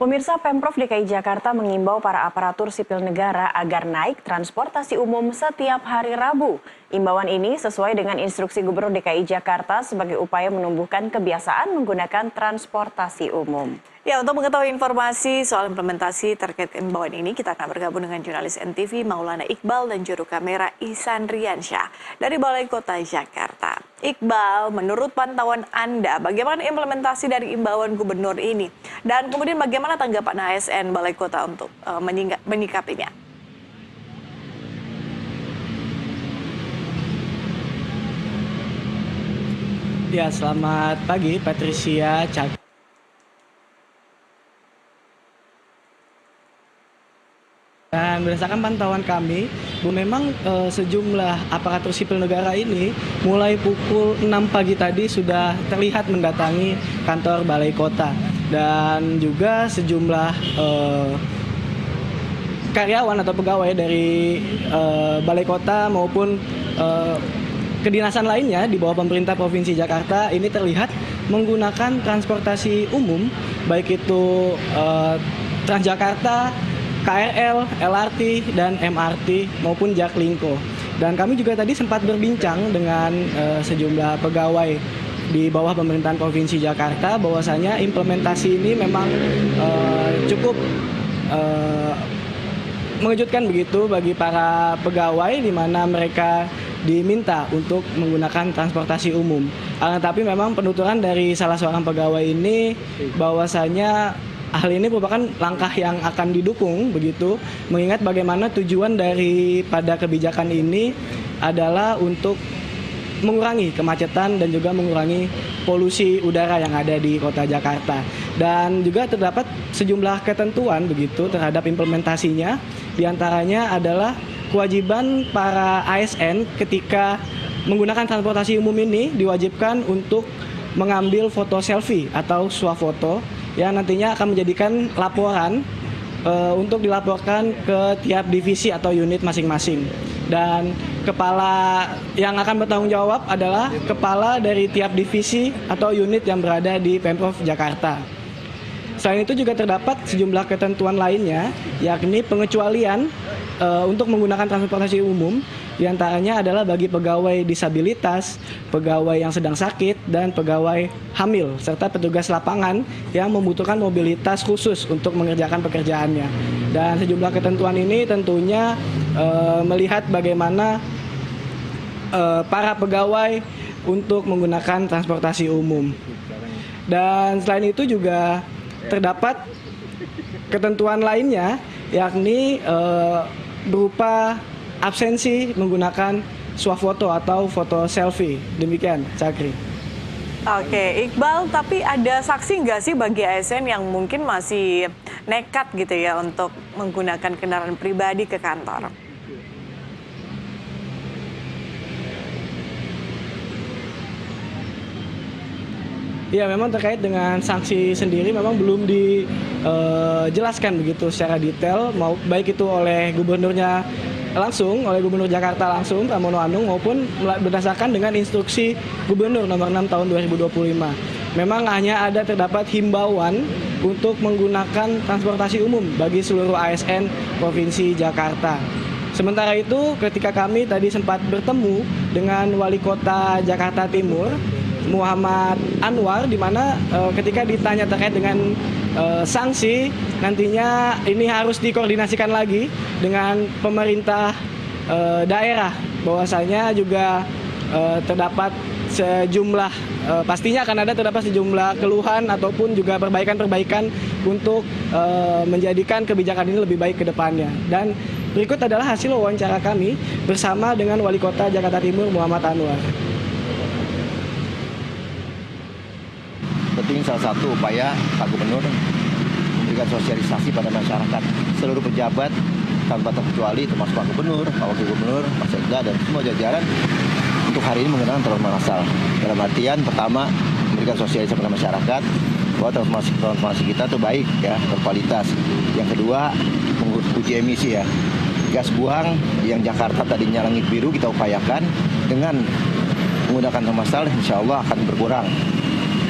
Pemirsa, Pemprov DKI Jakarta mengimbau para aparatur sipil negara agar naik transportasi umum setiap hari Rabu. Imbauan ini sesuai dengan instruksi Gubernur DKI Jakarta sebagai upaya menumbuhkan kebiasaan menggunakan transportasi umum. Ya, untuk mengetahui informasi soal implementasi terkait imbauan ini, kita akan bergabung dengan jurnalis NTV Maulana Iqbal dan juru kamera Ihsan Riansyah dari Balai Kota Jakarta. Iqbal, menurut pantauan Anda, bagaimana implementasi dari imbauan gubernur ini? Dan kemudian bagaimana tanggapan ASN Balai Kota untuk menyikapinya? Ya, selamat pagi Patricia, Cak. Dan berdasarkan pantauan kami, memang sejumlah aparatur sipil negara ini mulai pukul 6 pagi tadi sudah terlihat mendatangi kantor Balai Kota. Dan juga sejumlah karyawan atau pegawai dari Balai Kota maupun kedinasan lainnya di bawah pemerintah Provinsi Jakarta ini terlihat menggunakan transportasi umum, baik itu Transjakarta, KRL, LRT, dan MRT maupun Jaklingko. Dan kami juga tadi sempat berbincang dengan sejumlah pegawai di bawah pemerintahan Provinsi Jakarta bahwasanya implementasi ini memang cukup mengejutkan begitu bagi para pegawai di mana mereka diminta untuk menggunakan transportasi umum. Tapi memang penuturan dari salah seorang pegawai ini bahwasanya hal ini merupakan langkah yang akan didukung begitu, mengingat bagaimana tujuan daripada kebijakan ini adalah untuk mengurangi kemacetan dan juga mengurangi polusi udara yang ada di kota Jakarta. Dan juga terdapat sejumlah ketentuan begitu terhadap implementasinya, diantaranya adalah kewajiban para ASN ketika menggunakan transportasi umum ini diwajibkan untuk mengambil foto selfie atau swafoto yang nantinya akan menjadikan laporan untuk dilaporkan ke tiap divisi atau unit masing-masing. Dan kepala yang akan bertanggung jawab adalah kepala dari tiap divisi atau unit yang berada di Pemprov Jakarta. Selain itu juga terdapat sejumlah ketentuan lainnya, yakni pengecualian untuk menggunakan transportasi umum, diantaranya adalah bagi pegawai disabilitas, pegawai yang sedang sakit, dan pegawai hamil, serta petugas lapangan yang membutuhkan mobilitas khusus untuk mengerjakan pekerjaannya. Dan sejumlah ketentuan ini tentunya melihat bagaimana para pegawai untuk menggunakan transportasi umum. Dan selain itu juga terdapat ketentuan lainnya, yakni berupa absensi menggunakan swafoto atau foto selfie. Demikian, Cakri. Oke, Iqbal, tapi ada saksi nggak sih bagi ASN yang mungkin masih nekat gitu ya untuk menggunakan kendaraan pribadi ke kantor? Ya, memang terkait dengan sanksi sendiri memang belum dijelaskan begitu secara detail, baik itu oleh gubernurnya langsung, oleh Gubernur Jakarta langsung, Pramono Anung, maupun berdasarkan dengan instruksi Gubernur nomor 6 tahun 2025. Memang hanya terdapat himbauan untuk menggunakan transportasi umum bagi seluruh ASN Provinsi Jakarta. Sementara itu, ketika kami tadi sempat bertemu dengan Wali Kota Jakarta Timur, Muhammad Anwar, di mana ketika ditanya terkait dengan sanksi, nantinya ini harus dikoordinasikan lagi dengan pemerintah daerah, bahwasanya juga terdapat sejumlah pastinya akan terdapat sejumlah keluhan ataupun juga perbaikan-perbaikan untuk menjadikan kebijakan ini lebih baik ke depannya. Dan berikut adalah hasil wawancara kami bersama dengan Wali Kota Jakarta Timur Muhammad Anwar. Tentu ini salah satu upaya Pak Gubernur memberikan sosialisasi pada masyarakat. Seluruh pejabat tanpa terkecuali termasuk Pak Gubernur, Pak Wakil Gubernur, Pak Sekda, dan semua jajaran untuk hari ini menggunakan transportasi massal. Dalam artian pertama memberikan sosialisasi pada masyarakat bahwa transformasi kita itu baik ya, berkualitas. Yang kedua uji emisi ya. Gas buang yang Jakarta tadinya langit biru kita upayakan dengan menggunakan transportasi massal insya Allah akan berkurang.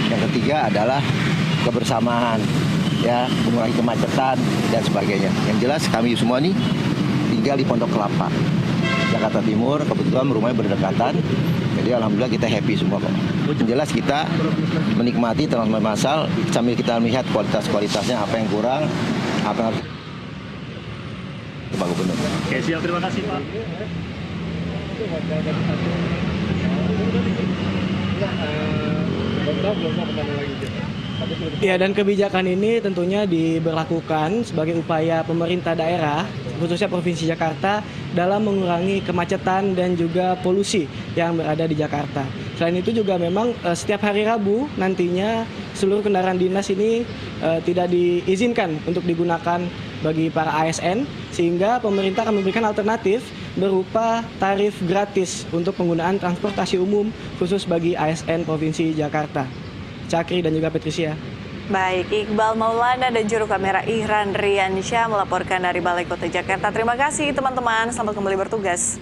Yang ketiga adalah kebersamaan. ya mengurangi kemacetan dan sebagainya. Yang jelas kami semua nih tinggal di Pondok Kelapa, Jakarta Timur, kebetulan rumahnya berdekatan. Jadi alhamdulillah kita happy semua kok. Yang jelas kita menikmati transportasi massal sambil kita melihat kualitasnya apa yang kurang, apa yang harus Pak Gubernur. Oke, siap, terima kasih Pak. Ya, dan kebijakan ini tentunya diberlakukan sebagai upaya pemerintah daerah, khususnya Provinsi Jakarta, dalam mengurangi kemacetan dan juga polusi yang berada di Jakarta. Selain itu juga memang setiap hari Rabu nantinya seluruh kendaraan dinas ini tidak diizinkan untuk digunakan bagi para ASN, sehingga pemerintah akan memberikan alternatif berupa tarif gratis untuk penggunaan transportasi umum khusus bagi ASN Provinsi Jakarta. Cakri dan juga Patricia. Baik, Iqbal Maulana dan juru kamera Ihran Riansyah melaporkan dari Balai Kota Jakarta. Terima kasih teman-teman, selamat kembali bertugas.